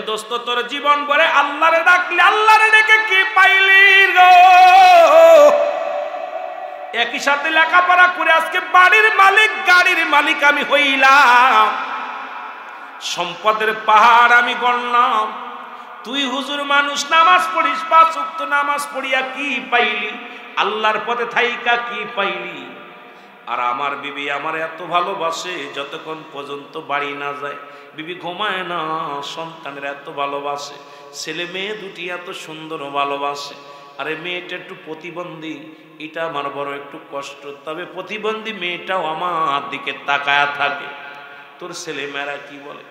দোস্ত তোর জীবন ভরে আল্লাহরে ডাকলি, আল্লাহরে ডেকে কি পাইলি গো? একই সাথে লেখাপড়া করে আজকে বাড়ির মালিক, গাড়ির মালিক আমি হইলাম, সম্পদের পাহাড় আমি গণলাম। তুই হুজুর মানুষ, নামাজ পড়িস, 5 ওয়াক্ত নামাজ পড়িয়া কি পাইলি? আল্লাহর পথে থাইকা কি পাইলি? আর আমার বিবি আমার এত ভালোবাসে, যতক্ষণ পর্যন্ত বাড়ি না যায় বিবি ঘুমায় না। সন্তানের এত ভালোবাসে, ছেলে মেয়ে দুটি এত সুন্দর ভালোবাসে। আরে মেয়েটা একটু প্রতিবন্ধী, এটা আমার বড় একটু কষ্ট, তবে প্রতিবন্ধী মেয়েটাও আমার দিকে তাকায়া থাকে। তোর ছেলে মেয়েরা কি বলে?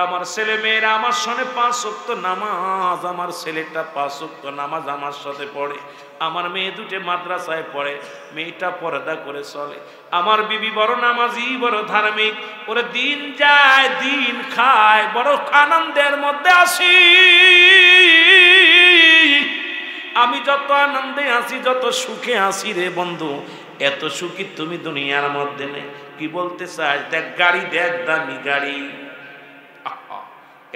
আমার ছেলে মেয়েরা আমার সঙ্গে 5 ওয়াক্ত নামাজ, আমার ছেলেটা 5 ওয়াক্ত নামাজ আমার সাথে পড়ে, আমার মেয়ে দুটো মাদ্রাসায় পড়ে, মেয়েটা পর্দা করে চলে। আমার বিবি বড় নামাজি, বড় ধার্মিক, ওরে দিন যায় দিন খায়, বড় আনন্দের মধ্যে আসি। আমি যত আনন্দে আসি, যত সুখে আসি রে বন্ধু, এত সুখী তুমি দুনিয়ার মধ্যে নেই। কি বলতে চাস? দেখ গাড়ি, দেখ দামি গাড়ি,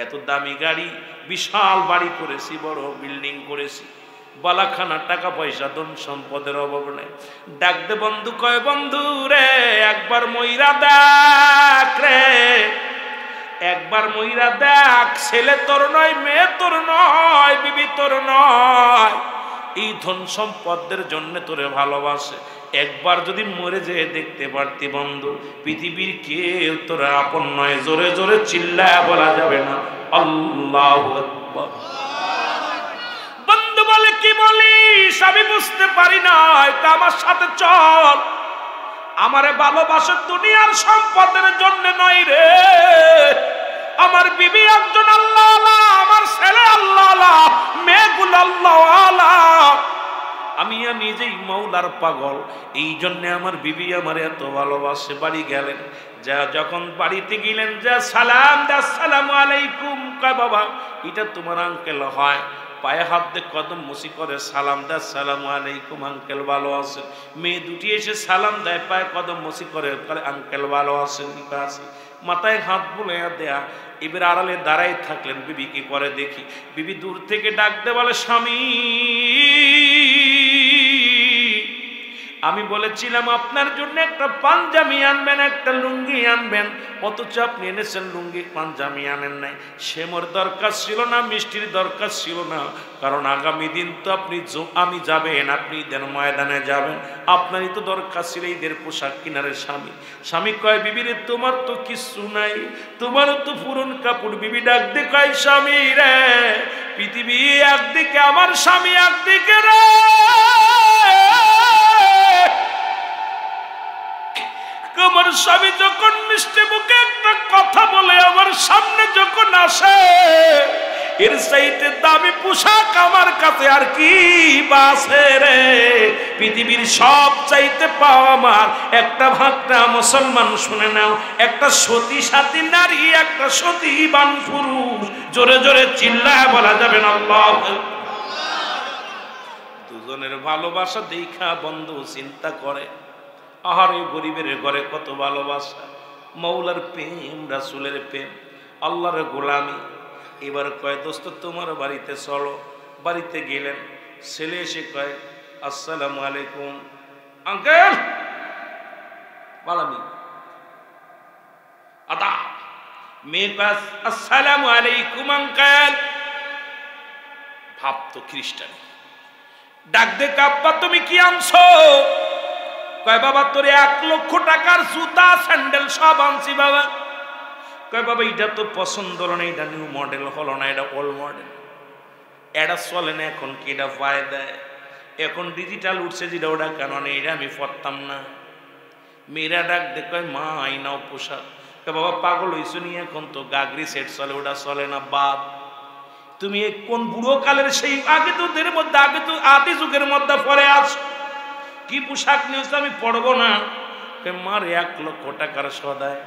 এত দামি গাড়ি, বিশাল বাড়ি করেছি, বড় বিল্ডিং করেছি, বালাখানা টাকা পয়সা ধন সম্পদের অভাব নেই। ডাক দে বন্ধু, কয় বন্ধু রে একবার মইরা দেখ রে, একবার মইরা দেখ। ছেলে তোর নয়, মেয়ে তোর নয়, বিবি তোর নয়, এই ধন সম্পদের জন্য তোরে ভালোবাসে। একবার যদি মরে যেয়ে দেখতে পারতি বন্ধু, পৃথিবীর কেউ তোরা আপন নয়। জোরে জোরে চিল্লায়া বলা যাবে না আল্লাহু আকবার। বন্ধু বলে কি বলিস? আমি বুঝতে পারি না, আমার সাথে চল। আমারে ভালোবাসে দুনিয়ার সম্পদের জন্য নয় রে। আমার বিবি একজন আল্লাহ আল্লাহ, আমার ছেলে আল্লাহ আল্লাহ, মেয়েগুলো আল্লাহ আল্লাহ। আমি নিজেই মৌলার পাগল, এই জন্য আমার বিবি আমার এত ভালোবাসে। বাড়ি গেলেন, যা যখন বাড়িতে গেলেন, যা সালাম দা, আসসালামু আলাইকুম। কয় বাবা এটা তোমার আঙ্কেল হয়, পায়ে হাত দিয়ে কদম মুসি করে সালাম দা, আসসালামু আলাইকুম আঙ্কেল ভালো আছেন। মেয়ে দুটি এসে সালাম দেয়, পায়ে কদম মুসি করে আঙ্কেল ভালো আছেন, ঠিক আছে, মাথায় হাত বুলে দেয়া। এবার আড়ালে দাঁড়াই থাকলেন, বিবি কি করে দেখি। বিবি দূর থেকে ডাক দে, বলে স্বামী আমি বলেছিলাম আপনার জন্য একটা পাঞ্জাবি আনবেন, একটা লুঙ্গি আনবেন, অথচ আপনি এনেছেন লুঙ্গি পাঞ্জাবি আনেন নাই। সেমর দরকার ছিল না, মিষ্টির দরকার ছিল না, কারণ আগামী দিন তো আপনি আমি যাবেন, আপনি ঈদের ময়দানে যাবেন, আপনারই তো দরকার ছিল ঈদের পোশাক কিনারে। স্বামী স্বামী কয় বিবিরে তোমার তো কিছু নাই, তোমারও তো পুরন কাপড়। বিবি ডাক দে কয় স্বামী রে, পৃথিবী একদিকে, আমার স্বামী একদিকে রে। আমার স্বামী যখন মিষ্টি মুখে একটা কথা বলে, আমার সামনে যখন আসে, এর চাইতে দামি পোশাক আমার কাছে আর কি বাসে রে। পৃথিবীর সব চাইতে পাওয়া আমার একটা ভাগটা মুসলমান, শুনে নাও, একটা সতী সাথী নারী, একটা সতীবান পুরুষ। জোরে জোরে চিল্লায় বলা যাবে না আল্লাহ। দুজনের ভালোবাসা দেখা বন্ধু চিন্তা করে, আহারে গরিবের ঘরে কত ভালোবাসা, মৌলার প্রেম, রাসূলের প্রেম, আল্লাহর গোলামি। এবার কয় দোস্ত তোমার বাড়িতে চলো। বাড়িতে গেলেন, ছেলে এসে কয় আসসালামু আলাইকুম আঙ্কেল। বালামি আদা। মেয়ে কয় আসসালামু আলাইকুম আঙ্কেল। ভাব তো খ্রিস্টান। ডাক দে আব্বা তুমি কি আনছো? কয় বাবা তোর 1 লক্ষ টাকার জুতা স্যান্ডেল সব আনছি বাবা। কয় বাবা এটা তো পছন্দ হলো না, এটা নিউ মডেল হলো না, এটা ওল্ড মডেল, এটা চলে না এখন, কি এটা পায় দেয়, এখন ডিজিটাল উঠছে যেটা, ওটা কেন নেই, এটা আমি পড়তাম না। মেয়েরা ডাক দে কয় মা আইনাও পোশাক। কয় বাবা পাগল হইছো নি, এখন তো গাগরি সেট চলে, ওটা চলে না বাপ। তুমি কোন বুড়ো কালের সেই আগে তো দের মধ্যে, আগে তো আদি যুগের মধ্যে পরে আছো, কি পোশাক নিয়েছো আমি পড়বো না। মার 1 লক্ষ টাকার সদায়।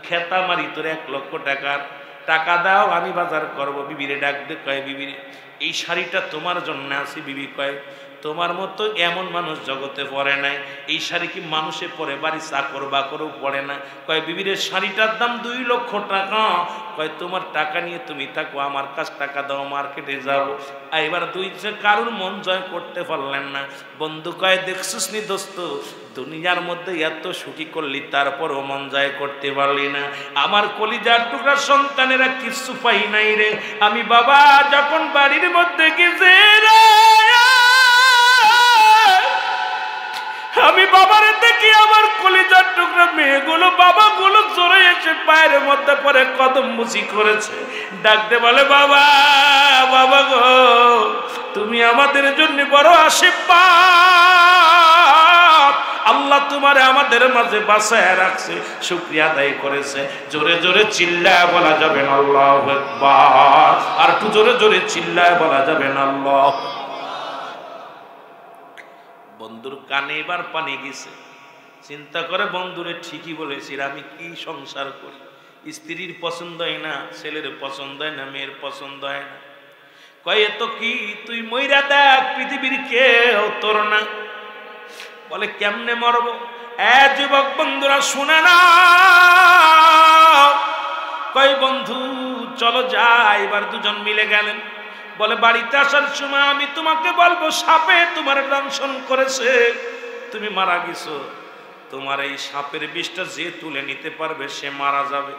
খেতা মারি তোর 1 লক্ষ টাকার, টাকা দাও আমি বাজার করবো। বিবিরে ডাক দে কয় বিবিরে এই শাড়িটা তোমার জন্য আছে। বিবি কয় তোমার মতো এমন মানুষ জগতে পড়ে নাই। এই শাড়ি কি মানুষে পরে, বাড়ি চাকর বাকরও পড়ে না। কয় বিবির শাড়িটার দাম 2 লক্ষ টাকা। কয় তোমার টাকা নিয়ে তুমি থাকো, আমার কাছ টাকা দাও, মার্কেটে যাবো। এবার কারুর মন জয় করতে পারলেন না। বন্ধু কয় দেখছিস নি দোস্ত, দুনিয়ার মধ্যে এত সুখী করলি তারপরও মন জয় করতে পারলি না। আমার কলিজার টুকরা সন্তানেরা কিছু পাই নাই রে। আমি বাবা যখন বাড়ির মধ্যে গেছে রে, আমি বাবার দেখি আমার কলিজার টুকরা মেয়েগুলো বাবাগুলো জোরে এসে পায়ের মধ্যে পরে কদম মুচি করেছে। ডাকতে বলে বাবা, বাবা গো তুমি আমাদের জন্য বড় আশীর্বাদ, আল্লাহ তোমারে আমাদের মাঝে বাঁচায় রাখছে, শুকরিয়া আদায় করেছে। জোরে জোরে চিল্লায় বলা যাবে না আল্লাহু আকবার। আর একটু জোরে জোরে চিল্লায় বলা যাবে না আল্লাহ। বন্ধুর কানে এবার পানি গেছে। চিন্তা করে বন্ধুরে ঠিকই বলেছি, আমি কি সংসার করি, স্ত্রীর পছন্দ হয় না, ছেলের পছন্দ হয় না, মেয়ের পছন্দ হয় না। কয়ে তো কি তুই মইরা দেখ, পৃথিবীর কেউ তোর না। বলে কেমনে মরব? যুবক বন্ধুরা শুনে না। কয় বন্ধু চলো যাই। এবার দুজন মিলে গেলেন। বলে বাড়িতে আসার সময় আমি তোমাকে বলবো সাপে তোমার দংশন করেছে, তুমি মারা গেছো। তোমার এই সাপের বিষটা যে তুলে নিতে পারবে সে মারা যাবে।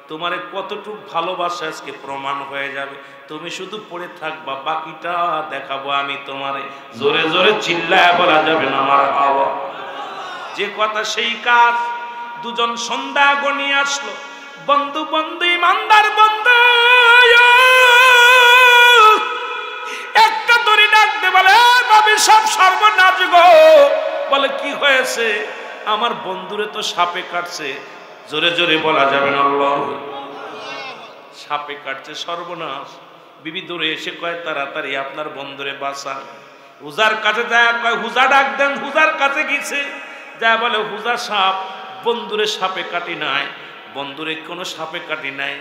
তোমার কতটুকু ভালোবাসা আজকে প্রমাণ হয়ে যাবে। তুমি শুধু পড়ে থাকবা, বাকিটা দেখাবো আমি তোমারে। জোরে জোরে চিল্লায় বলা যাবে না আমার বাবা। যে কথা সেই কাজ। দুজন সন্ধ্যা গনিয়ে আসলো। বন্ধু বন্ধু ইমানদার বন্ধু একটা দড়ি ডাকতে বলে ভাবি সব সর্বনাশ গো। বলে কি হয়েছে? আমার বন্ধুরে তো সাপে কাটছে। জোরে জোরে বলা যাবে না আল্লাহ। সাপে কাটছে, সর্বনাশ। বিবি দৌড়ে এসে কয় তাড়াতাড়ি আপনার বন্ধুরে বাঁচান। হুজার কাছে যায়, কয় হুজা ডাক দেন। হুজার কাছে গেছে, যা বলে হুজা সাপ বন্ধুরে সাপে কাটি নাই, বন্ধুরে কোনো সাপে কাটি নাই।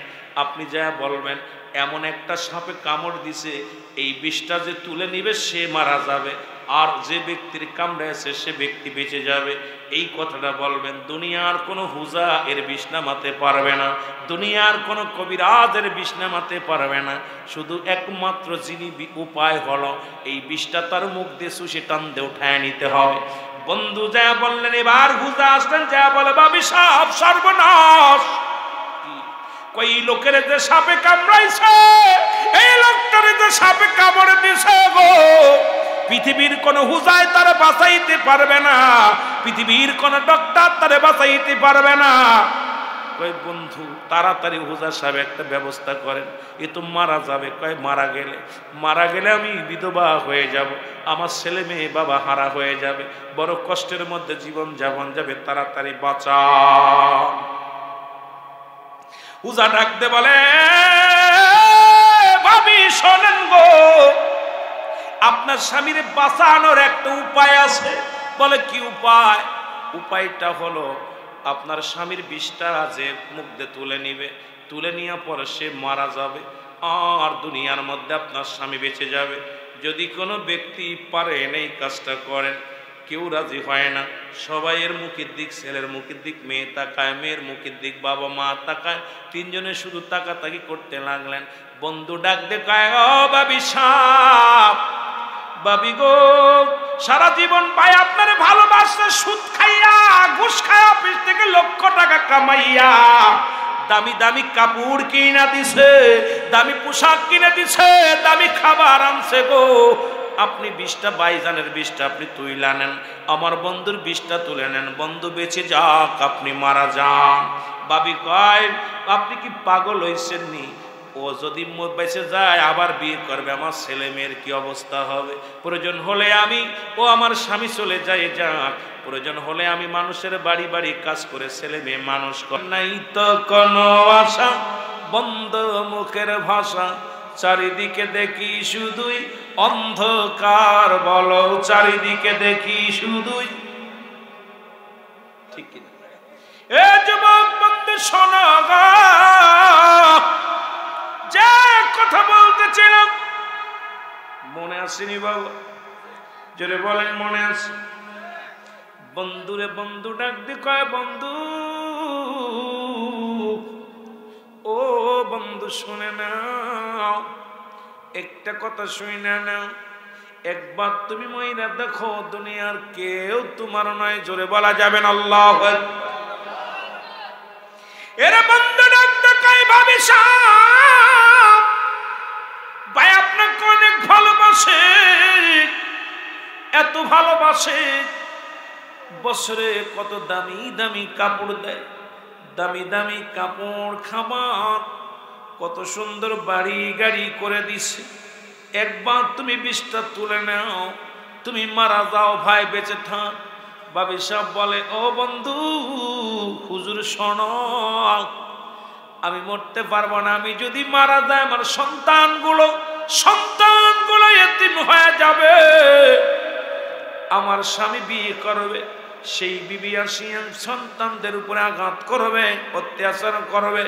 আপনি যা বলবেন এমন একটা সাপে কামড় দিছে, এই বিষটা যে তুলে নিবে সে মারা যাবে, আর যে ব্যক্তির কামড়েছে সে ব্যক্তি বেঁচে যাবে। এই কথাটা বলবেন। দুনিয়ার কোনো হুজা এর বিষ নামাতে পারবে না, দুনিয়ার কোনো কবিরাজ এর বিষ নামাতে পারবে না। শুধু একমাত্র যিনি উপায় হলো এই বিষটা তার মুখ দিয়ে সুষে টান দিয়ে উঠায় নিতে হবে। বন্ধু যা বললেন। এবার হুজা আসলেন, যা বলে ভাবি সাপ সর্বনাশ। কই লোকের যে সাপে কামড়াইছে, এই লোকটারে যে সাপে কামড়ে দিছে গো, পৃথিবীর কোন হুজায় তারে বাঁচাইতে পারবে না, পৃথিবীর কোন ডক্টর তারে বাঁচাইতে পারবে না। কই বন্ধু তাড়াতাড়ি হুজা সাহেব একটা ব্যবস্থা করেন, এ তো মারা যাবে। কয় মারা গেলে আমি বিধবা হয়ে যাব, আমার ছেলে মেয়ে বাবা হারা হয়ে যাবে, বড় কষ্টের মধ্যে জীবন যাপন যাবে, তাড়াতাড়ি বাঁচান। হুজা ডাকতে বলে ভাবি শোনেন গো, আপনার স্বামীরে বাঁচানোর একটা উপায় আছে। বলে কি উপায়? উপায়টা হলো আপনার স্বামীর বিষটা যে মুখ দিয়ে তুলে নিবে, তুলে নেওয়ার পরে সে মারা যাবে, আর দুনিয়ার মধ্যে আপনার স্বামী বেঁচে যাবে। যদি কোনো ব্যক্তি পারেন এই কাজটা করেন, কেউ রাজি হয় না, সবাই এর মুখের দিক, ছেলের মুখের দিক মেয়ে তাকায়, মেয়ের মুখের দিক বাবা মা তাকায়, তিনজনে শুধু তাকাতাকি করতে লাগলেন। বন্ধু ডাক দেখায়, ও ভাবি সাপ, ভাবি গো সারা জীবন ভাই আপনারে ভালোবাসছে, সুদ খাইয়া ঘুষ খাইয়া অফিস থেকে লক্ষ টাকা কামাইয়া দামি দামি কাপড় কিনা দিছে, দামি পোশাক কিনে দিছে, দামি খাবার আনছে গো। আপনি বিষটা বাইজানের বিষটা আপনি তুইলা নেন, আমার বন্ধুর বিষটা তুলে নেন, বন্ধু বেঁচে যাক, আপনি মারা যান। ভাবি কয় আপনি কি পাগল হইছেন নি? ও যদি বেঁচে যায় আবার বিয়ে করবে, আমার ছেলে মেয়ের কি অবস্থা হবে? প্রয়োজন হলে আমি ও আমার স্বামী চলে যায় যাক, প্রয়োজন হলে আমি মানুষের বাড়ি বাড়ি কাজ করে ছেলে মেয়ে মানুষ কর। নাই তো কোনো আশা, বন্ধ মুখের ভাষা, চারিদিকে দেখি শুধুই অন্ধকার, বলো চারিদিকে দেখি শুধুই। ঠিক কিনা? এ যুবক বন্ধু শোনো গো, যে কথা বলতেছিলাম মনে আসেনি বাবা? জোরে বলেন মনে আছে? বন্ধুরে বন্ধু ডাক দিয়ে কয়, বন্ধু ও বন্ধু শুনে নাও, একটা কথা শুনে নাও, একবার তুমি মইরা দেখো দুনিয়ার কেউ তোমার নয়। জোরে বলা যাবে না আল্লাহু আকবার। এরে বন্ধু ডাক দিয়ে কয়, ভাবি সাহেব ভাই আপনাকে অনেক ভালোবাসে, এত ভালোবাসে, বছরে কত দামি দামি কাপড় দেয়, দামি দামি কাপড়, খাবার, কত সুন্দর বাড়ি গাড়ি করে দিছে। একবার তুমি বিষটা তুলে নাও, তুমি মারা যাও, ভাই বেঁচে থাক। ভাবি সাহেব বলে, ও বন্ধু হুজুর শোনো, আমি মরতে পারবো না, আমি যদি মারা যায় আমার সন্তানগুলো এতিম হয়ে যাবে, আমার স্বামী বিয়ে করবে, সেই বিবি আসিয়া সন্তানদের উপরে আঘাত করবে, অত্যাচার করবে,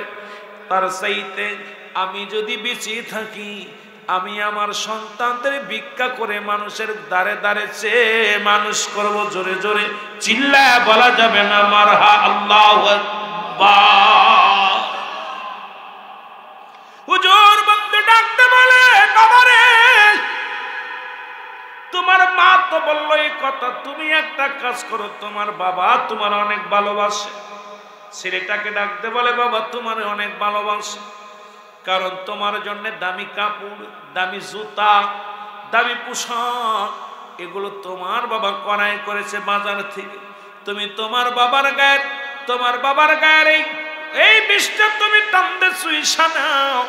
তার চাইতে আমি যদি বেঁচে থাকি আমি আমার সন্তানদের ভিক্ষা করে মানুষের দ্বারে দ্বারে চেয়ে মানুষ করব। জোরে জোরে চিল্লায় বলা যাবে না মারহা আল্লাহু আকবার। হুজুর বন্ধু ডাকতে বলে, বাবারে তোমার মা তো বললো এই কথা, তুমি একটা কাজ করো, তোমার বাবা তোমার অনেক ভালোবাসে। ছেলেটাকে ডাকতে বলে, বাবা তোমার অনেক ভালোবাসে, কারণ তোমার জন্য দামি কাপড়, দামি জুতা, দামি পোশাক এগুলো তোমার বাবা ক্রয় করেছে বাজার থেকে। তুমি তোমার বাবার গায়ের এই বিষটা তুমি টানতে চুইসা নাও,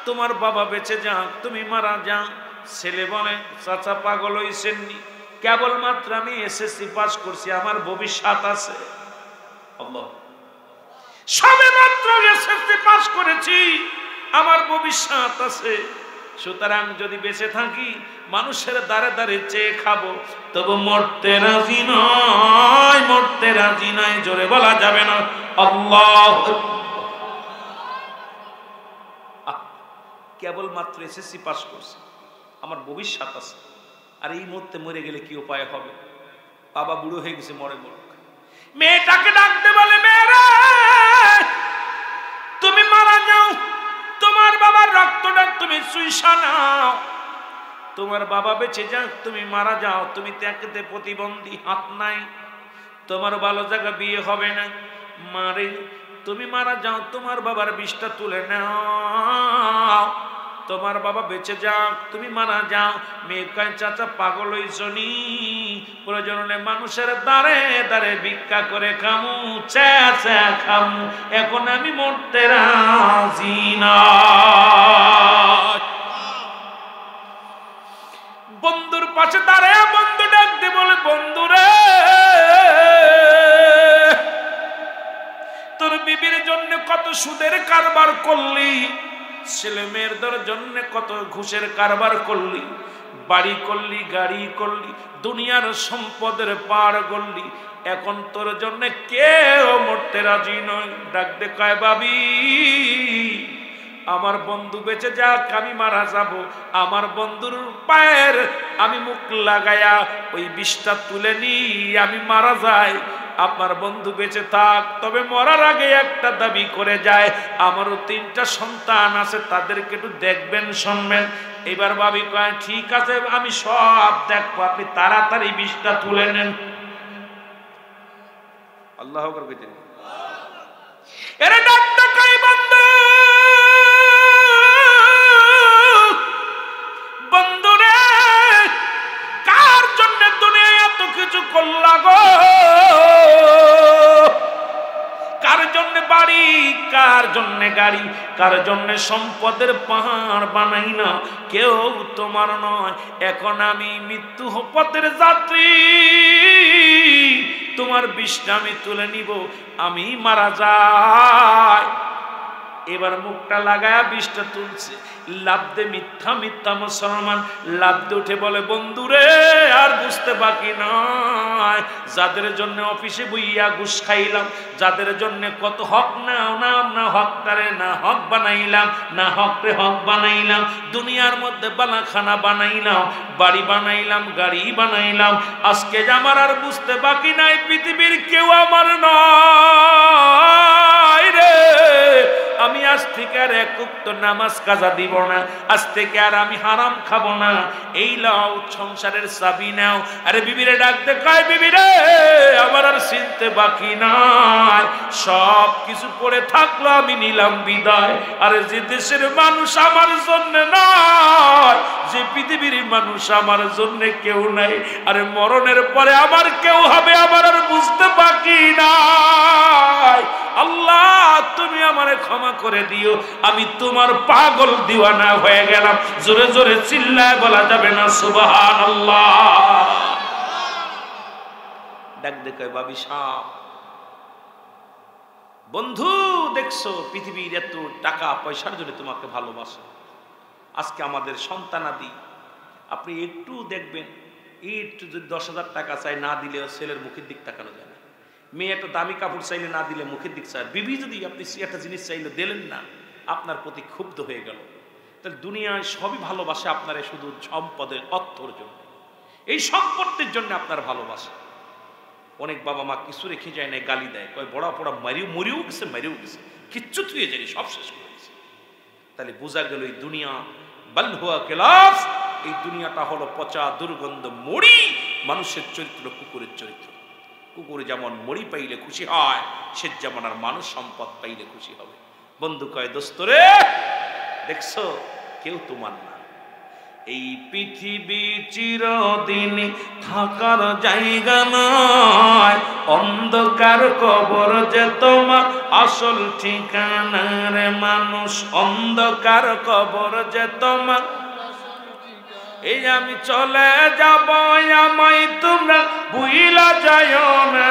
তোমার বাবা বেঁচে যাক, তুমি মারা যাও। ছেলে বলে, চাচা পাগল হইছেননি, কেবলমাত্র আমি এসএসসি পাস করছি, আমার ভবিষ্যৎ আছে। আল্লাহ, সবে মাত্র এসএসসি পাস করেছি, আমার ভবিষ্যৎ আছে। সুতরাং যদি বেঁচে থাকি মানুষের দ্বারে দ্বারে চেয়ে খাবো, তবু মরতে রাজি নয়, মরতে রাজি নয়। জোরে বলা যাবে না আল্লাহ। কেবলমাত্র এসএসসি পাস করছি, আমার ভবিষ্যৎ আছে, আর এই মুহূর্তে মরে গেলে কি উপায় হবে? বাবা বুড়ো হয়ে গেছে, মরে মরুক। মেয়েটাকে ডাকতে বলে, মেয়েরা তুমি মারা যাও, তোমার বাবার রক্তটা তুমি চুইসা নাও, তোমার বাবা বেঁচে যাক, তুমি মারা যাও, তুমি ত্যাগতে প্রতিবন্ধী, হাত নাই, তোমার ভালো জায়গা বিয়ে হবে না। মারে তুমি মারা যাও, তোমার বাবার বিষটা তুলে নাও, তোমার বাবা বেঁচে যাক, তুমি মারা যাও। মেয়ে কয়, চাচা পাগল হইছনি, প্রয়োজন হলে মানুষের দ্বারে দ্বারে ভিক্ষা করে খামু, চেঁচা খামু, এখন আমি মরতে রাজি না। বন্ধুর পাশে দাঁড়ায় বন্ধু ডাকতে বলে, বন্ধুরে তোর বিবির জন্য কত সুদের কারবার করলি, ছেলে মেয়েদের জন্য কত ঘুষের কারবার করলি, বাড়ি করলি, গাড়ি করলি, দুনিয়ার সম্পদের পার করলি, এখন তোর জন্য কেউ মরতে রাজি নয়। ডাক দে কয়, ভাবি আমার বন্ধু বেঁচে যাক, আমি মারা যাব, আমার বন্ধুর পায়ের আমি মুখ লাগায়া ওই বিষটা তুলে নি, আমি মারা যাই, আপনার বন্ধু বেঁচে থাক, তবে মরার আগে একটা দাবি করে যায়, আমারও 3টা সন্তান আছে, তাদেরকে একটু দেখবেন, শুনবেন। এবার ভাবি কয়, ঠিক আছে আমি সব দেখবো, আপনি তাড়াতাড়ি বিষটা তুলে নেন। আল্লাহ আকবার কইতেন। এরা ডাক্তার কই, বন্ধু বন্ধুরে কার জন্য দুনিয়ায় এত কিছু করলা গো, কার জন্য বাড়ি, কার জন্য গাড়ি, কার জন্য সম্পদের পাহাড় বানাই না, কেউ তোমার নয়। এখন আমি মৃত্যু পথের যাত্রী, তোমার বিষটা আমি তুলে নিব, আমি মারা যাই। এবার মুখটা লাগায়া বিষটা তুলছে, লাভ দে মিথ্যা মিথ্যা মুসলমান লাভ দে উঠে বলে, বন্ধুরে আর বুঝতে বাকি নয়, যাদের জন্য অফিসে বইয়া ঘুষ খাইলাম, যাদের জন্য কত হক না হকটারে না হক বানাইলাম, না হকরে হক বানাইলাম, দুনিয়ার মধ্যে বালাখানা বানাইলাম, বাড়ি বানাইলাম, গাড়ি বানাইলাম, আজকে আমার আর বুঝতে বাকি নাই পৃথিবীর কেউ আমার নয় রে। আমি আজ থেকে আর এক ওয়াক্ত নামাজ কাজা দিব না, আজ থেকে আর আমি হারাম খাবো না, এই লাও সংসারের চাবি নাও। আরে বিবিরে ডাক দে, কয় বিবি রে আমার আর চিনতে বাকি নাই, সব কিছু পড়ে থাকলো আমি নিলাম বিদায়। আরে যে দেশের মানুষ আমার জন্য নয়, যে পৃথিবীর মানুষ আমার জন্য কেউ নাই, আরে মরণের পরে আমার কেউ হবে আমার আর বুঝতে বাকি নাই। আল্লাহ তুমি আমারে ক্ষমা করে দিও, আমি তোমার পাগল দিওয়ানা হয়ে গেলাম। জোরে জোরে চিল্লায় বলা যাবে না সুবহানাল্লাহ? ডাক দেখে বাবি সাহেব, বন্ধু দেখছো পৃথিবীর এত টাকা পয়সার জন্য তোমাকে ভালোবাসে, আজকে আমাদের সন্তানাদি আপনি একটু দেখবেন, একটু যদি 10,000 টাকা চাই না দিলেও ছেলের মুখের দিক তাকানো যায় না, মেয়ে একটা দামি কাপড় চাইলে না দিলে মুখের দিক চায়, বিবি যদি আপনি একটা জিনিস চাইলে দিলেন না আপনার প্রতি ক্ষুব্ধ হয়ে গেল। তাহলে দুনিয়ায় সবই ভালোবাসে আপনারা শুধু সম্পদের অর্থর জন্য, এই সম্পত্তির জন্য আপনার ভালোবাসে। অনেক বাবা মা কিছু রেখে যায় না, গালি দেয়, কয় বড়া পড়া মরিও গেছে, কিচ্ছু থুয়ে যায়নি, সব শেষ করে গেছে। তাহলে বোঝা গেল এই দুনিয়া বাল হুয়া কিলাফ, এই দুনিয়াটা হলো পচা দুর্গন্ধ মরি। মানুষের চরিত্র কুকুরের চরিত্র, কুকুরে যেমন মরি পাইলে খুশি হয়, সে যেমন আর মানুষ সম্পদ পাইলে খুশি হবে। বন্ধু কয়, দোস্তরে দেখছো কেউ তোমার না, এই পৃথিবী চিরদিন থাকার জায়গা নয়, অন্ধকার কবর যে তোমার আসল ঠিকানা রে মানুষ, অন্ধকার কবর যে তোমার। এই আমি চলে যাব, আমায় তোমরা ভুইলা যাও না,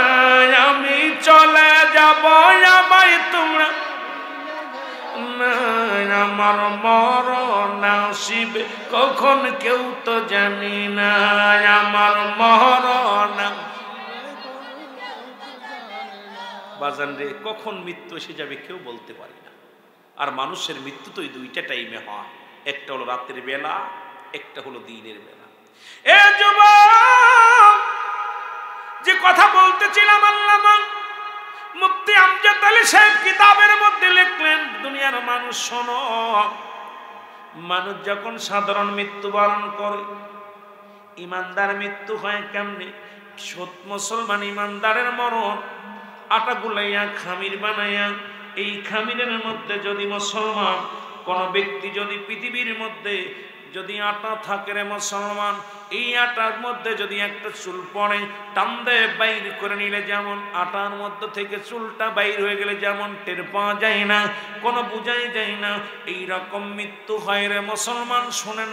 আমি চলে যাব, আমায় তোমরা না, আমার মরণ আসিবে কখন কেউ তো জানি না, আমার মরণ। বাজান রে, কখন মৃত্যু এসে যাবে কেউ বলতে পারি না। আর মানুষের মৃত্যু তো এই দুইটা টাইমে হয়, একটা হলো রাতের বেলা, একটা হলো দিনের বেলা। এ যুবক, যে কথা বলতেছিলাম আল্লামা মুফতি আমজাদ আলী সাহেব কিতাবের মধ্যে লিখলেন, দুনিয়ার মানুষ শোনো, মানুষ যখন সাধারণ মৃত্যুবরণ করে, ইমানদার মৃত্যু হয় কেমনে? সৎ মুসলমান ইমানদারের মরণ আটা গুলাইয়া খামির বানাইয়া, এই খামিরের মধ্যে যদি মুসলমান কোন ব্যক্তি যদি পৃথিবীর মধ্যে যদি আটা থাকে রে মুসলমান, এই আটার মধ্যে যদি একটা চুল পড়ে, টান দিয়ে বাইর করে নিলে যেমন আটার মধ্যে থেকে চুলটা বাইর হয়ে গেলে যেমন টের পাওয়া যায় না, কোনো বুঝাই যায় না, এই রকম মৃত্যু হয় রে মুসলমান। শুনে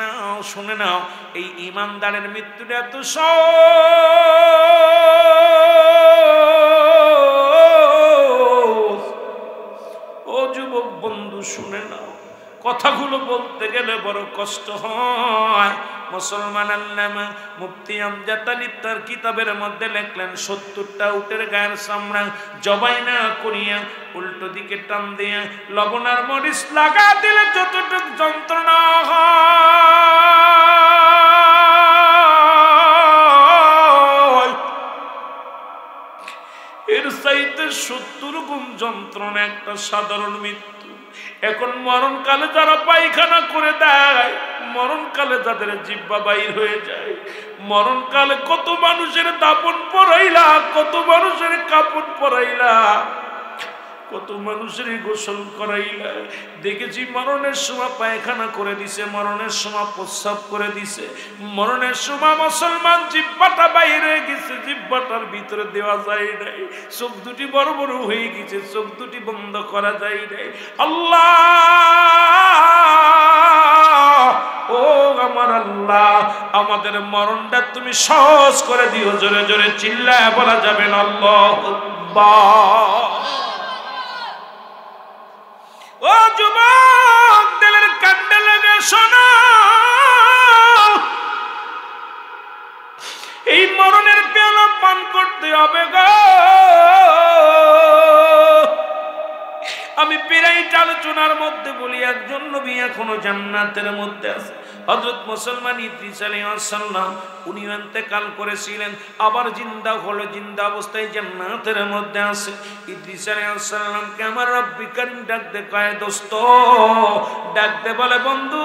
নাও এই ইমানদারের মৃত্যুটা এত সহজ। ও যুবক বন্ধু শুনে নাও, কথাগুলো বলতে গেলে বড় কষ্ট হয়। মুসলমান আল্লামা মুফতি আমজাদ আলী তার কিতাবের মধ্যে লিখলেন, 70টা উটের গায়ের চামড়া জবাই না করিয়া উল্টো দিকে টান দিয়া লবণ আর মরিচ লাগা দিলে যতটুক যন্ত্রণা হয়, এর চাইতে 70 গুণ যন্ত্রণা একটা সাধারণ মৃত্যু। এখন মরণকালে যারা পায়খানা করে দেয়, মরণকালে যাদের জিহ্বা বাইর হয়ে যায়, মরণকালে কত মানুষের দাপন পরাইলা, কত মানুষের কাপড় পরাইলা, কত মানুষের গোসল করাইলা। দেখেছি মরণের সময় পায়খানা করে দিছে, মরণের সময় প্রস্রাব করে দিছে, মরণের সময় মুসলমান জিহ্বাটা বাইরে গেছে, জিহ্বাটার ভিতরে দেওয়া যায় নাই, চোখ দুটি বড় বড় হয়ে গেছে, চোখ দুটি বন্ধ করা যায় নাই। আল্লাহ, ও আমার আল্লাহ, আমাদের মরণটা তুমি সহজ করে দিও। জোরে জোরে চিল্লায় বলা যাবে না আল্লাহু আকবার। ও যুবক দিলের কান্ডে লেগে শোনো, এই মরণের পেয়ালা পান করতে হবে গো। আমি প্রায়ই আলোচনার মধ্যে বলি, একজন নবী এখনো জান্নাতের মধ্যে আছে। হযরত মুসলমান ইদ্রিস আলাইহিস সালাম, উনি ইন্তেকাল করেছিলেন, আবার জিন্দা হলো, জিন্দা অবস্থায় জান্নাতের মধ্যে আছে। ইদ্রিস আলাইহিস সালামকে আমার রব্বি কারীম ডাক দে, কয় দোস্ত, ডাক দে, বলে বন্ধু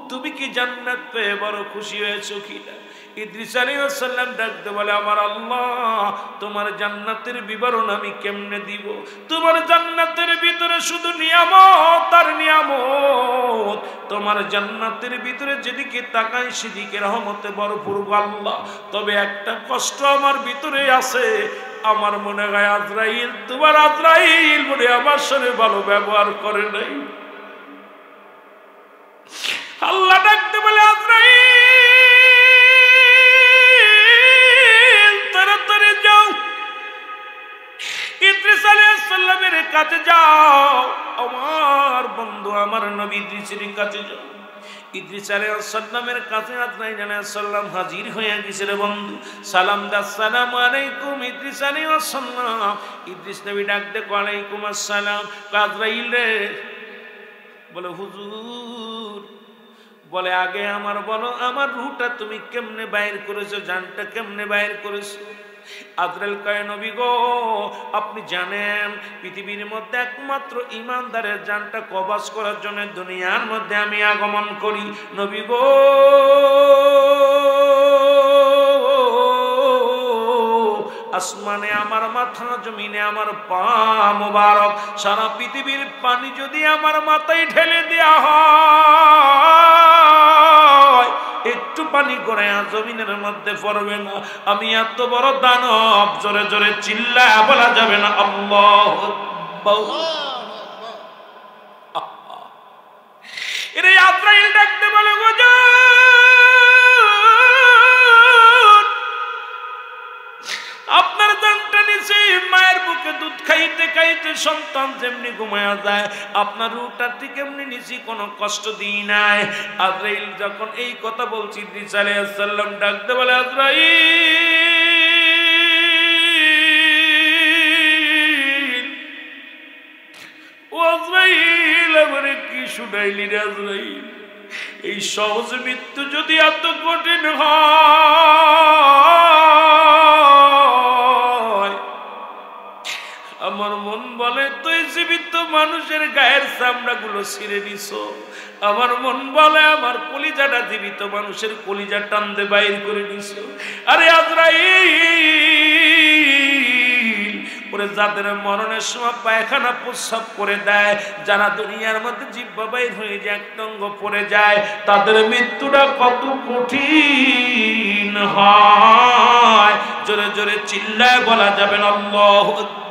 তুমি কি জান্নাত পেয়ে বড় খুশি হয়েছো কিনা? ইদ্রিস আলাইহিস সালাম ডাকতে বলে, আমার আল্লাহ, তোমার জান্নাতের বিবরণ আমি কেমনে দিব? তোমার জান্নাতের ভিতরে শুধু নিয়ামত আর নিয়ামত, তোমার জান্নাতের ভিতরে যেদিকে তাকাই সেদিকে রহমতে ভরপুর আল্লাহ। তবে একটা কষ্ট আমার ভিতরে আছে, আমার মনে হয় আজরাইল, তোমার আজরাইল বলে আমার সাথে ভালো ব্যবহার করে নাই। আল্লাহ ডাকতে বলে, আজরাইল তাড়াতাড়ি যাও, ইদ্রিস আলাইহিস সালামের কাছে যাও, আমার বন্ধু আমার নবী ইদ্রিসের কাছে যাও। ইদ্রিস আলাইহিস সালামের কাছে আজরাইল আলাইহিস সালাম হাজির হয়ে গেছে। রে বন্ধু, সালাম দা, আসসালামু আলাইকুম। ইদ্রিস আলাইহিস সালাম, ইদ্রিস নবী ডাকতে, ওয়ালাইকুম আসসালাম। আজরাইল রে, বলে হুজুর, বলে আগে আমার বলো, আমার রূহটা তুমি কেমনে বাইর করেছো, জানটা কেমনে বাইর করেছো? আজরাইল কয়, নবী গো, আপনি জানেন পৃথিবীর মধ্যে একমাত্র ইমানদারের জানটা কবজ করার জন্য দুনিয়ার মধ্যে আমি আগমন করি। নবী গো, আসমানে আমার মাথা, জমিনে আমার পা মোবারক, সারা পৃথিবীর পানি যদি আমার মাথায় ঢেলে দেয়া হয়, একটু পানি করে জমিনের মধ্যে পড়বে না। আমি এত বড় দানব, জোরে জোরে চিল্লায়া বলা যাবে না আল্লাহু আকবার। এরে আজরাইল ডাকতে বলে, আপনার জানটা নিচে মায়ের বুকে দুধ খাইতে খাইতে সন্তান যেমনি ঘুমায়া যায়, আপনার রূহটা ঠিক এমনি নিচে কোনো কষ্ট দিই নাই। আজরাইল যখন এই কথা বলছি, ইদ্রিস আলাইহিস সালাম ডাকতে বলে, আজরাইল, ও আজরাইল, আমারে কি শুনাইলি রে আজরাইল? এই সহজ মৃত্যু যদি এত কঠিন হয়, আমার মন বলে তুই জীবিত মানুষের গায়ের চামড়া গুলো ছিঁড়ে নিছ। আমার মন বলে আমার কলিজাটা জীবিত মানুষের কলিজা টানতে বাইর করে নিছ। আরে আজরাইল, ওরে যাদের মরণের সময় পায়খানা প্রস্রাব করে দেয়, যারা দুনিয়ার মধ্যে জিহ্বা বাইর হয়ে যায়, একটা অঙ্গ পড়ে যায়, তাদের মৃত্যুটা কত কঠিন হয়, জোরে জোরে চিল্লায় বলা যাবে না আল্লাহু আকবার।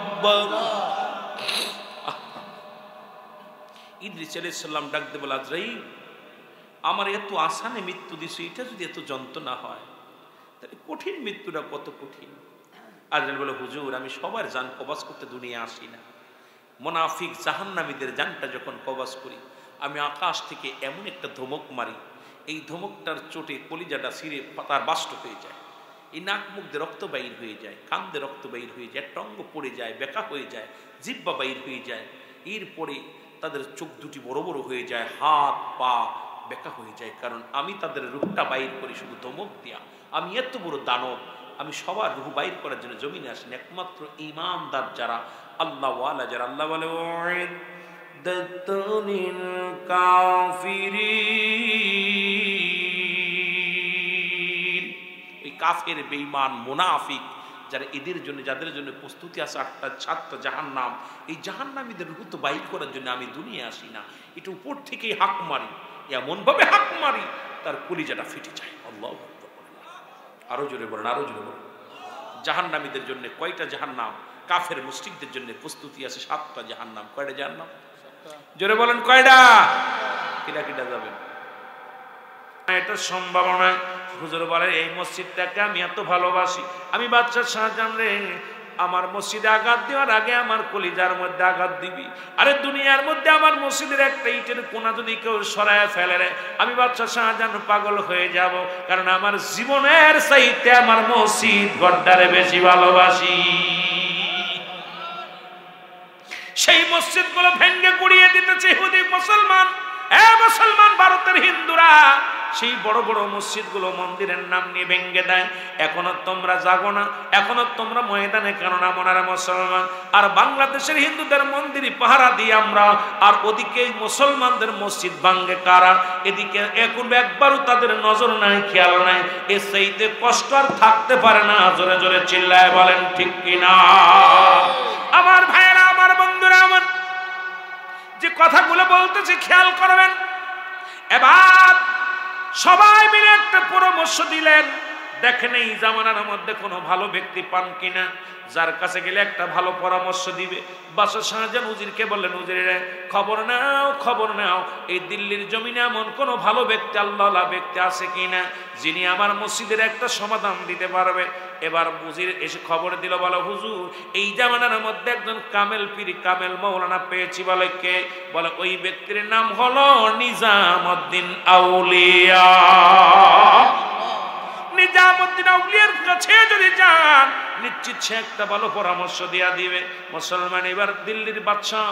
ইদ্রিস আলাইহিস সালাম ডাকতে বলে, আজরাইল, আমার এত আসানে মৃত্যু দিছো, এটা যদি এত যন্ত্রণা হয়, তাহলে কঠিন মৃত্যুটা কত কঠিন। আজরাইল বলে, হুজুর, আমি সবার জান কবজ করতে দুনিয়া আসি না। মুনাফিক জাহান্নামীদের জানটা যখন কবজ করি, আমি আকাশ থেকে এমন একটা ধমক মারি, এই ধমকটার চোটে কলিজাটা ছিঁড়ে তার বাষ্ট হয়ে যায়, এই নাক মুখ দিয়ে রক্ত বাইর হয়ে যায়, কান দিয়ে রক্ত বাইর হয়ে যায়, একটা অঙ্গ পড়ে যায়, বেঁকা হয়ে যায়, জিহ্বা বাইর হয়ে যায়, এরপরে তাদের চোখ দুটি বড় বড় হয়ে যায়, হাত পা বেঁকা হয়ে যায়, কারণ আমি তাদের রূহটা বাইর করি শুধু ধমক দিয়া। আমি এত বড় দানব, আমি সবার রূহ বাইর করার জন্য জমিনে আসেন। একমাত্র ঈমানদার যারা, আল্লাহ ওয়ালা যারা, আল্লাহ বলে ওয়াইদাতুনিল কাফিরিন, এই কাফের বেঈমান মুনাফিক যারা, এদের জন্য, যাদের জন্য প্রস্তুতি আছে 7টা জাহান্নাম, এই জাহান্নামীদের রূহ তো বাইর করার জন্য আমি দুনিয়া আসি না, এটা উপর থেকেই হাক মারি, এমন ভাবে হাক মারি তার কলিজাটা ফেটে যায়। আল্লাহু আকবার। আরো জোরে বলেন, আরো জোরে বলেন। জাহান্নামীদের জন্য কয়টা জাহান্নাম? কাফের মুশরিকদের জন্য প্রস্তুতি আছে 7টা জাহান্নাম। কয়টা জাহান্নাম? জোরে বলেন, কয়টা? কিটা কিটা যাবেন? এটা সম্ভাবনা। হুজুর বলে, এই মসজিদটাকে আমি এত ভালোবাসি, আমি বাদশা শাহজাহান রে আমার মসজিদে আঘাত দেওয়ার আগে আমার কলিজার মধ্যে আঘাত দিবি। আরে দুনিয়ার মধ্যে আমার মসজিদের একটা ইটের কোনা যদি কেউ সরায় ফেলে রে, আমি বাদশাহ শাহজাহান পাগল হয়ে যাব, কারণ আমার জীবনের চাইতে আমার মসজিদ গড্ডারে বেশি ভালোবাসি। সেই মসজিদ গুলো ভেঙ্গে গুড়িয়ে দিতেছে ইহুদি মুসলমান। মুসলমান ভারতের হিন্দুরা সেই বড় বড় মসজিদ গুলো মন্দিরের নাম নিয়ে ভেঙ্গে দেয়। এখনো তোমরা জাগো না, এখনো তোমরা ময়দানে কেন না মনারা মুসলমান? আর বাংলাদেশের হিন্দুদের মন্দিরই পাহারা দিই আমরা, আর ওদিকে মুসলমানদের মসজিদ ভাঙ্গে কারা? এদিকে এখন একবারও তাদের নজর নাই, খেয়াল নাই। এর চাইতে কষ্ট আর থাকতে পারে না। জোরে জোরে চিল্লায় বলেন ঠিক কিনা? আমার ভাইয়েরা, আমার বন্ধুরা, আমার যে কথাগুলো বলতেছি খেয়াল করবেন। এবার সবাই মিলে একটা পরামর্শ দিলেন, দেখেন এই জামানার মধ্যে কোনো ভালো ব্যক্তি পান কিনা, যার কাছে গেলে একটা ভালো পরামর্শ দিবে। বাদশাহ শাহজাহান উজিরকে বললেন, উজিরে খবর নাও, খবর নাও, এই দিল্লির জমিনে এমন কোনো ভালো ব্যক্তি, আল্লাহওয়ালা ব্যক্তি আছে কিনা যিনি আমার মসজিদের একটা সমাধান দিতে পারবে। এবার উজির এসে খবর দিল, বলো হুজুর এই জামানার মধ্যে একজন কামেল পীর, কামেল মৌলানা পেয়েছি। বলে কে? বলে ওই ব্যক্তির নাম হলো নিজামউদ্দিন আউলিয়া। নিজামউদ্দিন আউলিয়ার কাছে যদি যান, নিশ্চিত সে একটা ভালো পরামর্শ দিয়া দিবে। মুসলমান এবার দিল্লির বাদশাহ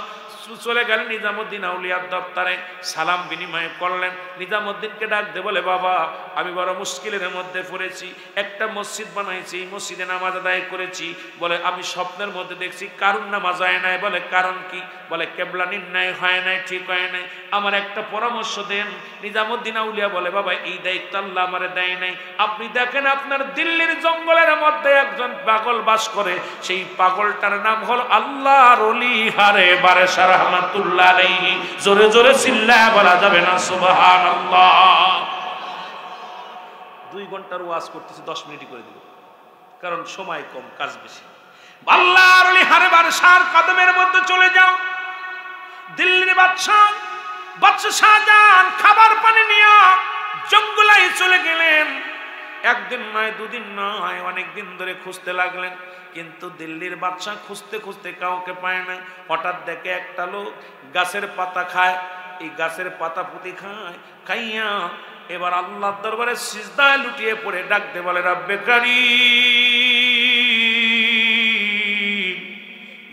চলে গেলেন নিজামউদ্দিন আউলিয়ার দপ্তরে, সালাম বিনিময় করলেন। নিজামউদ্দিনকে ডাক দে, বলে বাবা আমি বড় মুশকিলের মধ্যে পড়েছি, একটা মসজিদ বানাইছি, মসজিদে নামাজ আদায় করেছি, বলে আমি স্বপ্নের মধ্যে দেখছি কারুন নামাজ হয় নাই। বলে কারণ কি? বলে কেবলা নির্ণয় হয় নাই, ঠিক হয় নাই, আমার একটা পরামর্শ দেন। নিজামউদ্দিন আউলিয়া বলে বাবা এই দায়িত্ব আল্লাহ আমারে দেয় নাই। আপনি দেখেন আপনার দিল্লির জঙ্গলের মধ্যে একজন পাগল বাস করে, সেই পাগলটার নাম হলো আল্লাহর ওলি হারে বারে সারা রহমাতুল্লাহ আলাইহি। জোরে জোরে চিল্লায় বলা যাবে না সুবহানাল্লাহ? 2 ঘন্টার ওয়াজ করতেছি, 10 মিনিটই করে দিব, কারণ সময় কম, কাজ বেশি। আল্লাহর ওলি হারে বারে সার কদমের মধ্যে চলে যাও। দিল্লির বাদশাহ শাহজাহান খাবার পানি নিয়ে জঙ্গলায় চলে গেলেন। একদিন নয়, দুদিন নয়, অনেক দিন ধরে খুঁজতে লাগলেন, কিন্তু দিল্লির বাদশাহ খুঁজতে খুঁজতে কাউকে পায় না। হঠাৎ দেখে একটা লোক গাছের পাতা খায়, এই গাছের পাতা পুঁতি খায়, খাইয়া এবার আল্লাহর দরবারে সিজদায় লুটিয়ে পড়ে ডাকতে বলে, রব্বে কারীম,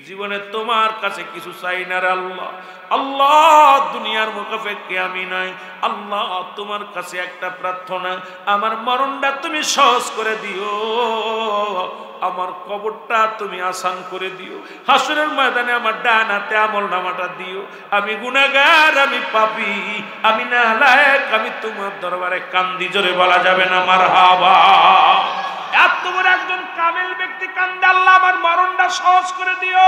জীবনে তোমার কাছে কিছু চাই না রে আল্লাহ। আল্লাহ দুনিয়ার মুখাপেক্ষে আমি নাই, আল্লাহ তোমার কাছে একটা প্রার্থনা, আমার মরণটা তুমি সহজ করে দিও, আমার কবরটা তুমি আসান করে দিও, হাসরের ময়দানে আমার ডান হাতে আমলনামাটা দিও। আমি গুনাহগার, আমি পাপী, আমি নালায়েক, আমি তোমার দরবারে কান্দি। জোরে বলা যাবে না মারহাবা? এত বড় একজন কামেল ব্যক্তি কান্দে, আল্লাহ আমার মরণটা সহজ করে দিও,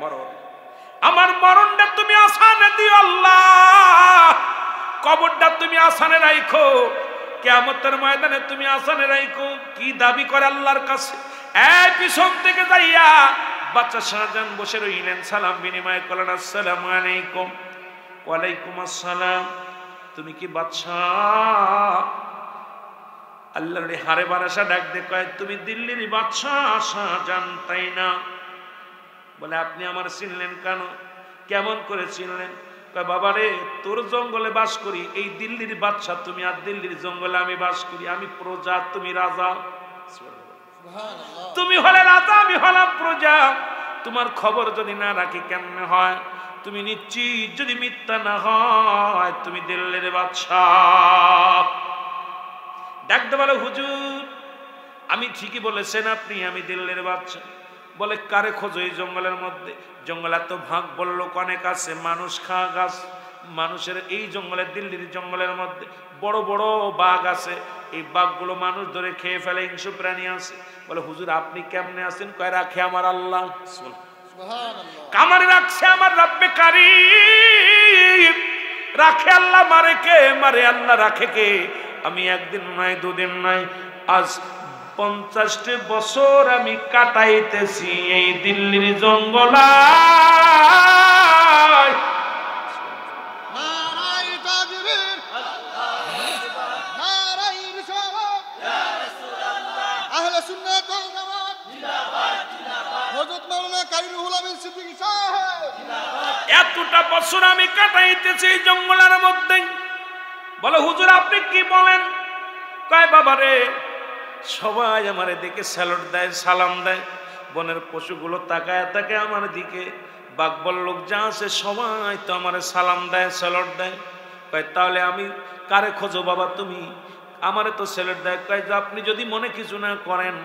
মরণ, আমার মরণটা তুমি আসানে দিও আল্লাহ, কবরটা তুমি আসানে রাখো, কিয়ামতের ময়দানে তুমি আসানে রাখো। কি দাবি করে আল্লাহর কাছে? এই পিছন থেকে যাইয়া বাদশাহ শাহজাহান বসে রইলেন, সালাম বিনিময় করলেন, আসসালামু আলাইকুম। ওয়ালাইকুম আসসালাম। তুমি কি বাদশাহ? আল্লাহর হারে বারাসা ডাক দে কয়, তুমি দিল্লির বাদশাহ শাহজাহান তাই না? বলে আপনি আমার চিনলেন কেন? কেমন করে চিনলেন? কয় বাবারে তোর জঙ্গলে বাস করি, এই দিল্লির বাদশাহ তুমি, আর দিল্লির জঙ্গলে আমি বাস করি, আমি প্রজা, তুমি রাজা। তুমি হলে রাজা, আমি হলাম প্রজা, তোমার খবর যদি না রাখি কেমনে হয়? তুমি নিশ্চিত যদি মিথ্যা না হয় তুমি দিল্লির বাদশাহ। ডাকতে বলে হুজুর আমি ঠিকই বলেছেন আপনি, আমি দিল্লির বাদশাহ। বলে কারে খোঁজো এই জঙ্গলের মধ্যে? জঙ্গলে তো ভাগ বলল অনেক আছে, মানুষ খাওয়া গাছ, মানুষের এই জঙ্গলের, দিল্লির জঙ্গলের মধ্যে বড় বড় বাঘ আছে, এই বাঘগুলো মানুষ ধরে খেয়ে ফেলে, হিংস্র প্রাণী আছে। বলে হুজুর আপনি কেমনে আছেন? কয় রাখে আমার আল্লাহ, কামারে রাখছে আমার রব্বে কারীম, রাখে আল্লাহ, মারে কে? মারে আল্লাহ, রাখে কে? আমি একদিন নয়, দুদিন নয়, আজ 50 বছর আমি কাটাইতেছি এই দিল্লির জঙ্গলায়। আহলে সুন্নাত ওয়াল জামাত কারি রুহুল আমিন সিদ্দিকী সাহেব। এতটা বছর আমি কাটাইতেছি এই জঙ্গলের মধ্যে। বলে হুজুর আপনি কি বলেন? কয় বাবা রে, সবাই আমার দিকে স্যালুট দেয়, সালাম দেয়। বনের পশুগুলো তাকায় তাকায় আমার দিকে, বাঘবল লোক যা আছে সবাই তো আমার সালাম দেয়, স্যালুট দেয়। কয় তাহলে আমি কারে খোঁজো বাবা তুমি? আমারে তো স্যালুট দেয়। কয় যে আপনি যদি মনে কিছু না করেন,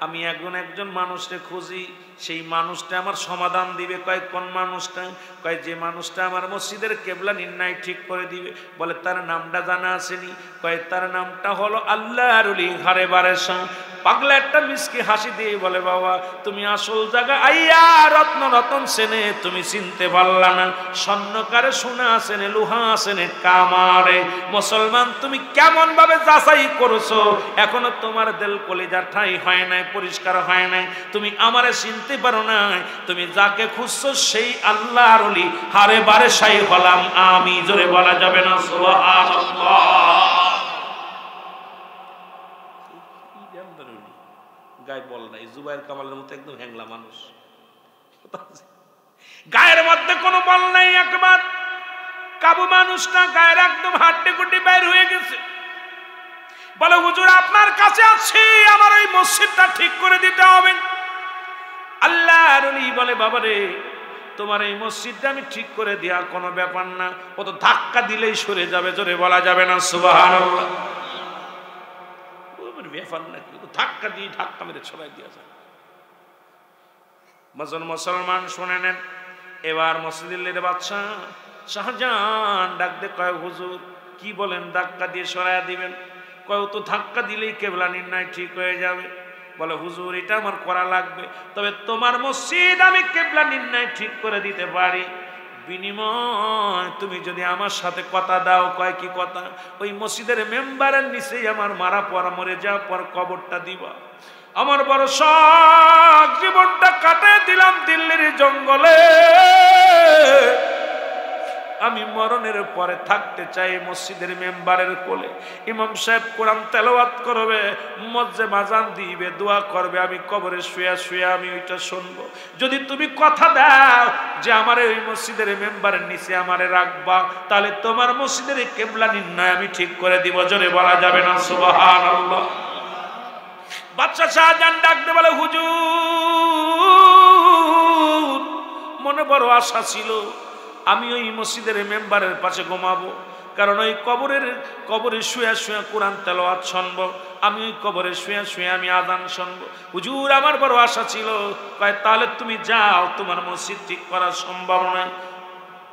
আমি একজন মানুষকে খুঁজি, সেই মানুষটা আমার সমাধান দিবে। কয় কোন মানুষটা? কয় যে মানুষটা আমার মসজিদের কেবলা নির্ণয় ঠিক করে দিবে। বলে তার নামটা জানা আসেনি? কয় তার নামটা হলো আল্লাহর ওলি হারে বারেশা। পাগলা একটা মিসকি হাসি দিয়ে বলে বাবা তুমি আসল জায়গা আইয়া রত্ন রতন সেনে তুমি চিনতে পারলা না, স্বর্ণকারে সোনা আসেনে লোহা আসেনে কামারে। মুসলমান তুমি কেমন ভাবে যাচাই করছো? এখনো তোমার দিল কলিজা ঠাই হয় নাই, পরিষ্কার হয় নাই, তুমি আমারে চিনতে পারো না। তুমি যাকে খুঁজছো সেই আল্লাহর ওলি হারে বারেশাই হলাম আমি। জোরে বলা যাবে না সুবহানাল্লাহ? গায়ে বল নাই, জুবাইর কামালের মতো একদম হ্যাংলা মানুষ, গায়ের মধ্যে কোনো বল নাই, একবার কাবু মানুষটা গায়ের একদম হাড্ডি গুড্ডি বের হয়ে গেছে। বলে হুজুর আপনার কাছে আছি, আমার ওই মসজিদটা ঠিক করে দিতে হবে। আল্লাহর ওলি বলে বাবা রে, তোমার এই মসজিদটা আমি ঠিক করে দেয়া কোনো ব্যাপার না, ও তো ধাক্কা দিলেই সরে যাবে। জোরে বলা যাবে না সুবহানাল্লাহ? ব্যাপার না, ধাক্কা দিয়ে ধাক্কা মেরে ছড়াই দিয়া যায়। মুসলমান শুনে নেন। এবার মসজিদের বাদশা শাহজাহান ডাক দে, কয় হুজুর কি বলেন, ধাক্কা দিয়ে সরাইয়া দিবেন? কয় তো ধাক্কা দিলেই কেবলা নির্ণয় ঠিক হয়ে যাবে। বলে হুজুর এটা আমার করা লাগবে, তবে তোমার মসজিদ আমি কেবলা নির্ণয় ঠিক করে দিতে পারি, বিনিময় তুমি যদি আমার সাথে কথা দাও। কয় কি কথা? ওই মসজিদের মেম্বারের নিচেই আমার মারা পর মরে যাওয়ার পর কবরটা দিবা। আমার বড় শখ, জীবনটা কাটিয়ে দিলাম দিল্লির জঙ্গলে, আমি মরণের পরে থাকতে চাই মসজিদের মেম্বারের কোলে। ইমাম সাহেব কোরআন তেলাওয়াত করবে, মসজিদে আযান দিবে, দোয়া করবে, আমি কবরে শুয়ে শুয়ে আমি ওইটা শুনবো। যদি তুমি কথা দাও যে আমার ওই মসজিদের মেম্বারের নিচে আমারে রাখবা, তাহলে তোমার মসজিদের কেবলা নির্ণয় আমি ঠিক করে দিব। জোরে বলা যাবে না সুবহানাল্লাহ? বাদশা শাহজাহান ডাকতে বলে হুজুর মনে বড় আশা ছিল আমি ওই মসজিদের মেম্বারের পাশে ঘুমাবো, কারণ ওই কবরে শুয়ে শুয়ে কোরআন তেলাওয়াত শুনবো, আমি ওই কবরে শুয়ে শুয়ে আমি আযান শুনবো। হুজুর আমার বড় আশা ছিল। কয় তাহলে তুমি যাও, তোমার মসজিদ ঠিক করা সম্ভব নয়।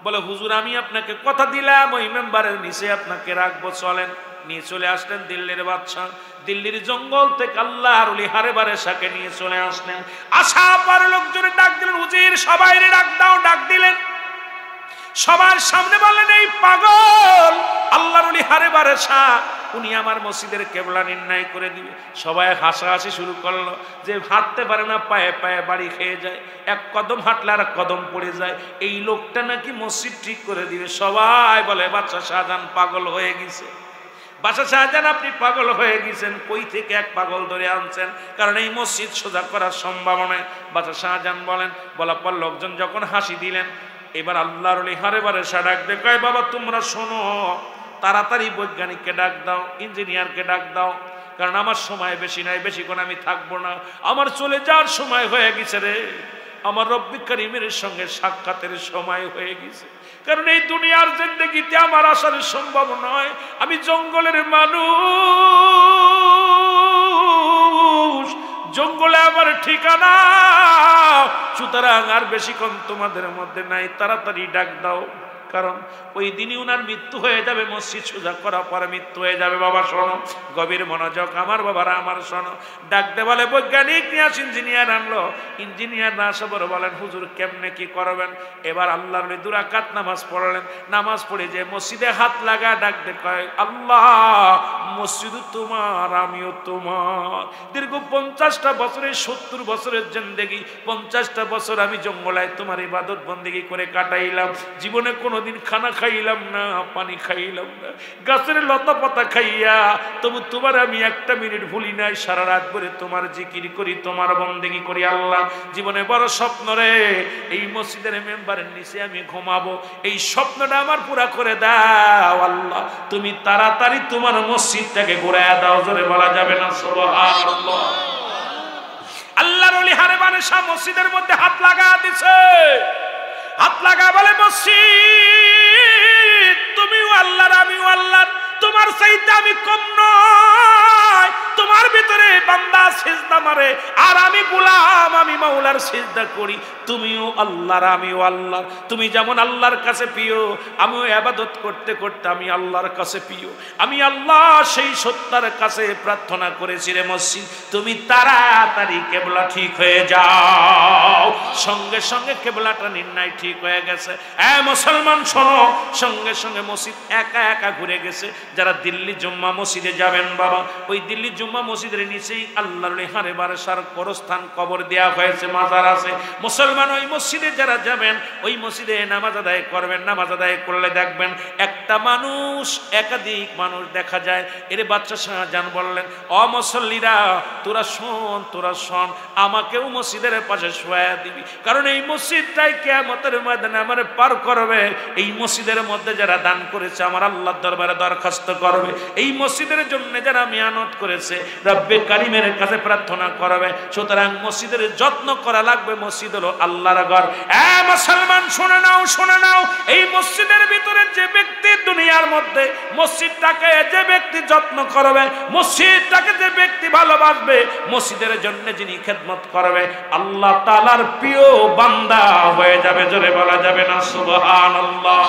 বলে হুজুর আমি আপনাকে কথা দিলাম ওই মেম্বারের নিচে আপনাকে রাখবো, চলেন। নিয়ে চলে আসলেন দিল্লির বাদশা। দিল্লির জঙ্গল থেকে আল্লাহর ওলি হারে বারেশাকে নিয়ে চলে আসলেন। আশা পর লোকজনে ডাক দিলেন, হুজুর সবাইরে ডাক দাও। ডাক দিলেন, সবার সামনে বললেন এই পাগল আল্লাহর ওলি হারে বারেশা, উনি আমার মসজিদের কেবলা নির্ণয় করে দিবে। সবাই হাসাহাসি শুরু করলো, যে হাঁটতে পারে না, পায়ে পায়ে বাড়ি খেয়ে যায়, এক কদম হাঁটলে আর কদম পড়ে যায়, এই লোকটা নাকি মসজিদ ঠিক করে দিবে। সবাই বলে বাদশা শাহজাহান পাগল হয়ে গেছে। বাদশা শাহজাহান আপনি পাগল হয়ে গেছেন, কই থেকে এক পাগল ধরে আনছেন? কারণ এই মসজিদ সোজা করার সম্ভাবনা। বাদশা শাহজাহান বলার পর লোকজন যখন হাসি দিলেন, এবার আল্লাহর ওলি হারে বারেশা ডাক দে, কয় বাবা তোমরা শোনো, তাড়াতাড়ি বৈজ্ঞানিককে ডাক দাও, ইঞ্জিনিয়ারকে ডাক দাও, কারণ আমার সময় বেশি নাই, বেশিক্ষণ আমি থাকবো না, আমার চলে যাওয়ার সময় হয়ে গেছে রে, আমার রব্বি কারীমের সঙ্গে সাক্ষাতের সময় হয়ে গেছে। কারণ এই দুনিয়ার জিন্দেগিতে আমার আসার সম্ভব নয়, আমি জঙ্গলের মানুষ, জঙ্গলে আমার ঠিকানা, সুতরাং আর বেশিক্ষণ তোমাদের মধ্যে নাই, তাড়াতাড়ি ডাক দাও, কারণ ওই দিনই উনার মৃত্যু হয়ে যাবে, মসজিদ সোজা করার পরে মৃত্যু হয়ে যাবে। বাবা শোনো, গভীর মনোযোগ আমার বাবারা, আমার শোনো। ডাকতে বলে বৈজ্ঞানিক নিয়ে আস, ইঞ্জিনিয়ার আনলো। ইঞ্জিনিয়ার না আসা বড় বলেন হুজুর কেমনে কি করবেন? এবার আল্লাহর ওলি 2 রাকাত নামাজ পড়লেন। নামাজ পড়ে যে মসজিদে হাত লাগা ডাকতে কয়, আল্লাহ মসজিদ তোমার, আমিও তোমার। দীর্ঘ 50টা বছরের 70 বছরের জিন্দেগি, 50টা বছর আমি জঙ্গলায় তোমার ইবাদত বন্দেগি করে কাটাইলাম, জীবনে কোনো কোনোদিন খানা খাইলাম না, পানি খাইলাম না, গাছের লতা পাতা খাইয়া, তবু তোমার আমি একটা মিনিট ভুলি নাই। সারা রাত ভরে তোমার জিকির করি, তোমার বন্দেগী করি। আল্লাহ, জীবনে বড় স্বপ্ন রে, এই মসজিদের মেম্বারের নিচে আমি ঘুমাবো, এই স্বপ্নটা আমার পুরা করে দাও আল্লাহ। তুমি তাড়াতাড়ি তোমার মসজিদটাকে ঘুরাইয়া দাও, জোরে বলা যাবে না সুবহানাল্লাহ। আল্লাহর ওলি হারে বানেশা মসজিদের মধ্যে হাত লাগা দিছে, হাত লাগা বলে, মসজিদ তুমিও আল্লাহর আমিও আল্লাহর, তোমার চাইতে আমি কম নয়। তোমার ভিতরে বান্দা সিজদা মারে আর আমি গোলাম, আমি মাওলার সিজদা করি। তুমিও আল্লাহর আমিও আল্লাহর। তুমি যেমন আল্লাহর কাছে প্রিয়, আমিও ইবাদত করতে করতে আমি আল্লাহর কাছে প্রিয়। আমি আল্লাহ সেই সত্তার কাছে প্রার্থনা করেছি রে মসজিদ, তুমি তাড়াতাড়ি কিবলা ঠিক হয়ে যাও। সঙ্গে সঙ্গে কিবলাটা নির্ণয় ঠিক হয়ে গেছে। মুসলমান শোনো, সঙ্গে সঙ্গে মসজিদ একা একা ঘুরে গেছে। যারা দিল্লি জুম্মা মসজিদে যাবেন বাবা, ওই দিল্লি জুম্মা মসজিদের নিচেই আল্লাহর হারে বারেসার কবরস্থান, কবর দেওয়া হয়েছে, মাজার আছে। মুসলমান ওই মসজিদে যারা যাবেন, ওই মসজিদে নামাজ আদায় করবেন। নামাজ আদায় করলে দেখবেন একটা মানুষ, একাধিক মানুষ দেখা যায়। এর বাচ্চা শাহজাহান বললেন, অমুসল্লিরা তোরা শোন, তোরা শোন, আমাকেও মসজিদের পাশে শোয়া দিবি, কারণ এই মসজিদটাই কিয়ামতের ময়দানে আমার পার করবে। এই মসজিদের মধ্যে যারা দান করেছে আমার আল্লাহর দরবারে দরখাস্ত করবে। এই মসজিদের জন্য যারা মেহনত করেছে রব্বে কারিমের কাছে প্রার্থনা করবে। সুতরাং মসজিদের যত্ন করা লাগবে। মসজিদ হলো আল্লাহর ঘর। মুসলমান শুনে নাও, শুনে নাও, এই মসজিদের ভিতরে যে ব্যক্তি দুনিয়ার মধ্যে মসজিদটাকে যে ব্যক্তি যত্ন করবে, মসজিদটাকে যে ব্যক্তি ভালোবাসবে, মসজিদের জন্য যিনি খেদমত করবে, আল্লাহ তাআলার প্রিয় বান্দা হয়ে যাবে। জোরে বলা যাবে না সুবহানাল্লাহ।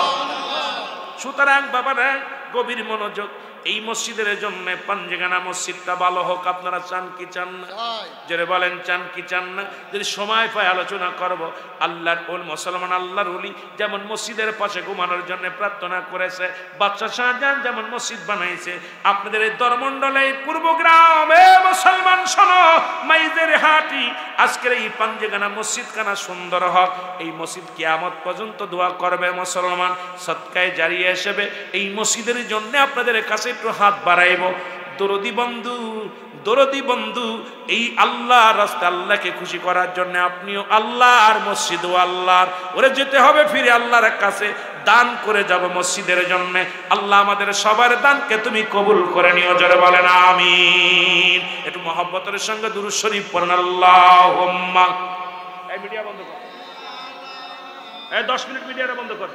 সুতরাং বাবারা গভীর মনোযোগ। এই মসজিদের জন্য পাঞ্জেগানা মসজিদটা ভালো হোক, আপনারা চান কি চান না? যারা বলেন চান কি চান না? যদি সময় পায় আলোচনা করব। আল্লাহর ওল মুসলমান আল্লাহর ওলি যেমন মসজিদের পাশে ঘুমানোর জন্য প্রার্থনা করেছে, বাদশা শাহজাহান যেমন মসজিদ বানাইছে, আপনাদের এই দরমন্ডলে পূর্বগ্রামে মুসলমান শোনো, মাইজের হাটি, আজকের এই পাঞ্জেগানা মসজিদখানা সুন্দর হোক। এই মসজিদ কিয়ামত পর্যন্ত দোয়া করবে মুসলমান, সদকায়ে জারিয়া হিসেবে এই মসজিদের জন্য আপনাদের কাছে একটু হাত বাড়াইব। দরদি বন্ধু, দরদি বন্ধু, এই আল্লাহ রাস্তা, আল্লাহকে খুশি করার জন্য আপনিও আল্লাহর মসজিদ ও আল্লাহর ওরে যেতে হবে, ফিরে আল্লাহর কাছে দান করে যাব মসজিদের জন্য। আল্লাহ আমাদের সবার দানকে তুমি কবুল করে নিও। জোরে বলেন আমিন। একটু মহব্বতের সঙ্গে দুরূদ শরীফ পড়েন। আল্লাহুম্মা। এই মিডিয়া বন্ধ কর, এই 10 মিনিট মিডিয়াটা বন্ধ কর।